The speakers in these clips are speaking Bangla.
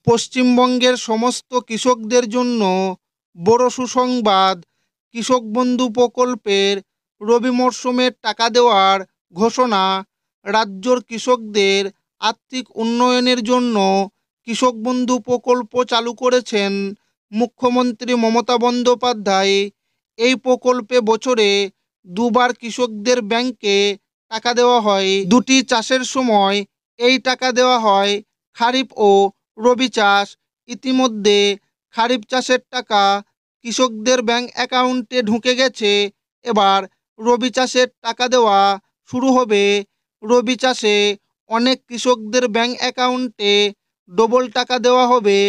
পশ্চিমবঙ্গের সমস্ত কৃষকদের জন্য বড় সুসংবাদ। কৃষক বন্ধু প্রকল্পের রবি মরশুমের টাকা দেওয়ার ঘোষণা। রাজ্যের কৃষকদের আর্থিক উন্নয়নের জন্য কৃষক বন্ধু প্রকল্প চালু করেছেন মুখ্যমন্ত্রী মমতা বন্দ্যোপাধ্যায়। এই প্রকল্পে বছরে দুবার কৃষকদের ব্যাংকে টাকা দেওয়া হয়। দুটি চাষের সময় এই টাকা দেওয়া হয়, খারিফ ও রবি চাষ। ইতিমধ্যে খারিফ চাষের টাকা কৃষকদের ব্যাংক অ্যাকাউন্টে ঢুকে গেছে। এবার রবি চাষের টাকা দেওয়া শুরু হবে। রবি চাষে অনেক কৃষকদের ব্যাংক অ্যাকাউন্টে ডবল টাকা দেওয়া হবে।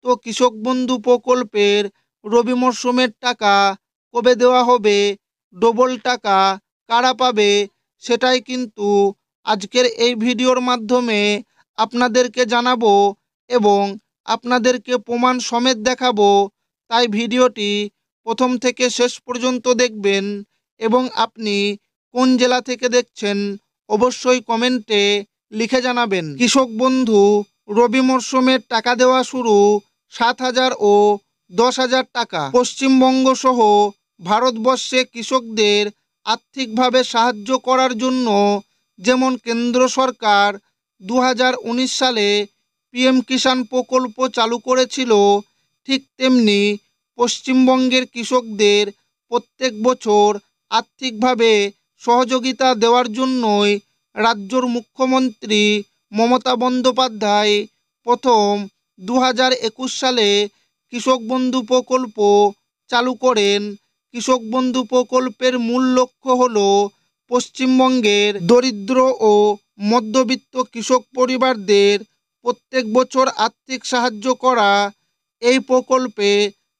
তো কৃষক বন্ধু প্রকল্পের রবি মরশুমের টাকা কবে দেওয়া হবে, ডবল টাকা কারা পাবে, সেটাই কিন্তু আজকের এই ভিডিওর মাধ্যমে আপনাদেরকে জানাবো এবং আপনাদেরকে প্রমাণ সমেত দেখাবো। তাই ভিডিওটি প্রথম থেকে শেষ পর্যন্ত দেখবেন এবং আপনি কোন জেলা থেকে দেখছেন অবশ্যই কমেন্টে লিখে জানাবেন। কৃষক বন্ধু রবি মরশুমের টাকা দেওয়া শুরু। 7,000 ও 10,000 টাকা। পশ্চিমবঙ্গ সহ ভারতবর্ষে কৃষকদের আর্থিকভাবে সাহায্য করার জন্য যেমন কেন্দ্র সরকার 2019 সালে পিএম কিষাণ প্রকল্প চালু করেছিল, ঠিক তেমনি পশ্চিমবঙ্গের কৃষকদের প্রত্যেক বছর আর্থিকভাবে সহযোগিতা দেওয়ার জন্যই রাজ্যের মুখ্যমন্ত্রী মমতা বন্দ্যোপাধ্যায় প্রথম 2021 সালে কৃষক বন্ধু প্রকল্প চালু করেন। কৃষক বন্ধু প্রকল্পের মূল লক্ষ্য হল পশ্চিমবঙ্গের দরিদ্র ও মধ্যবিত্ত কৃষক পরিবারদের প্রত্যেক বছর আর্থিক সাহায্য করা। এই প্রকল্পে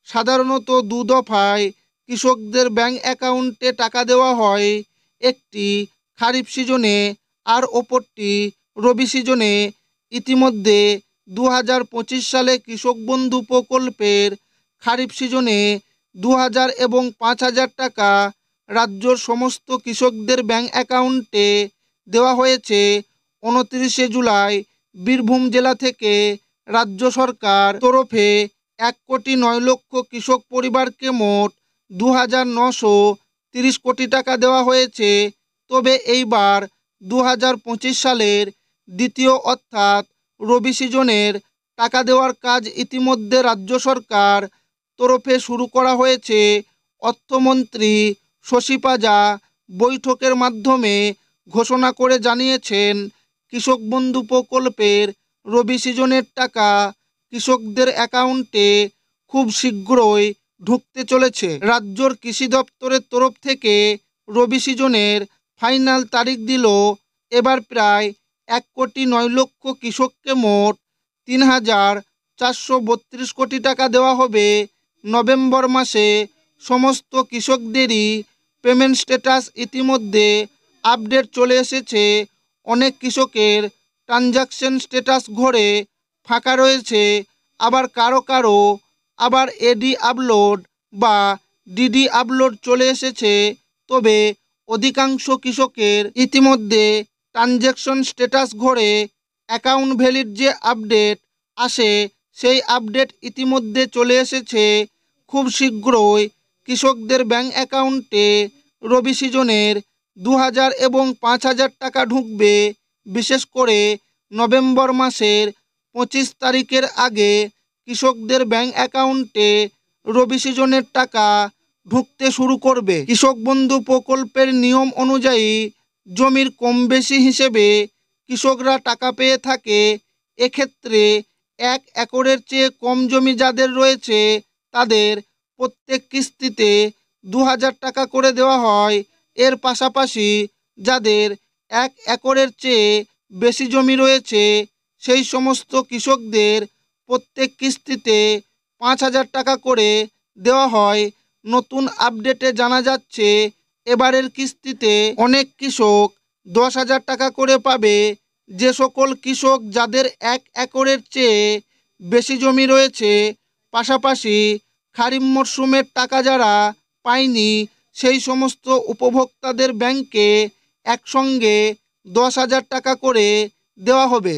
সাধারণত দু দফায় কৃষকদের ব্যাংক অ্যাকাউন্টে টাকা দেওয়া হয়, একটি খারিফ সিজনে আর অপরটি রবি সিজনে। ইতিমধ্যে 2025 সালে কৃষক বন্ধু প্রকল্পের খারিফ সিজনে 2,000 এবং 5,000 টাকা রাজ্যের সমস্ত কৃষকদের ব্যাংক অ্যাকাউন্টে দেওয়া হয়েছে। 29 জুলাই বীরভূম জেলা থেকে রাজ্য সরকার তরফে 1,09,00,000 কৃষক পরিবারকে মোট 2,930 কোটি টাকা দেওয়া হয়েছে। তবে এইবার 2025 সালের দ্বিতীয় অর্থাৎ রবি সিজনের টাকা দেওয়ার কাজ ইতিমধ্যে রাজ্য সরকার তরফে শুরু করা হয়েছে। অর্থমন্ত্রী শশী পাজা বৈঠকের মাধ্যমে ঘোষণা করে জানিয়েছেন, কৃষক বন্ধু প্রকল্পের রবি সিজনের টাকা কৃষকদের অ্যাকাউন্টে খুব শীঘ্রই ঢুকতে চলেছে। রাজ্যের কৃষি দপ্তরের তরফ থেকে রবি সিজনের ফাইনাল তারিখ দিল। এবার প্রায় 1,09,00,000 কৃষককে মোট 3,432 কোটি টাকা দেওয়া হবে। নভেম্বর মাসে সমস্ত কৃষকদেরই পেমেন্ট স্ট্যাটাস ইতিমধ্যে আপডেট চলে এসেছে। অনেক কৃষকের ট্রানজাকশন স্ট্যাটাস ঘরে ফাঁকা রয়েছে, আবার কারো আবার এডি আপলোড বা ডিডি আপলোড চলে এসেছে। তবে অধিকাংশ কৃষকের ইতিমধ্যে ট্রানজ্যাকশন স্ট্যাটাস ঘরে অ্যাকাউন্ট ভ্যালিড যে আপডেট আসে সেই আপডেট ইতিমধ্যে চলে এসেছে। খুব শীঘ্রই কৃষকদের ব্যাংক অ্যাকাউন্টে রবি সিজনের 2,000 এবং 5,000 টাকা ঢুকবে। বিশেষ করে নভেম্বর মাসের 25 তারিখের আগে কৃষকদের ব্যাংক অ্যাকাউন্টে রবি সিজনের টাকা ঢুকতে শুরু করবে। কৃষক বন্ধু প্রকল্পের নিয়ম অনুযায়ী জমির কম বেশি হিসেবে কৃষকরা টাকা পেয়ে থাকে। এক্ষেত্রে 1 একরের চেয়ে কম জমি যাদের রয়েছে তাদের প্রত্যেক কিস্তিতে 2,000 টাকা করে দেওয়া হয়। এর পাশাপাশি যাদের 1 একরের চেয়ে বেশি জমি রয়েছে সেই সমস্ত কৃষকদের প্রত্যেক কিস্তিতে 5,000 টাকা করে দেওয়া হয়। নতুন আপডেটে জানা যাচ্ছে এবারের কিস্তিতে অনেক কৃষক 10,000 টাকা করে পাবে। যে সকল কৃষক যাদের 1 একরের চেয়ে বেশি জমি রয়েছে, পাশাপাশি খারিফ মরশুমের টাকা যারা পায়নি সেই সমস্ত উপভোক্তাদের ব্যাংকে একসঙ্গে 10,000 টাকা করে দেওয়া হবে।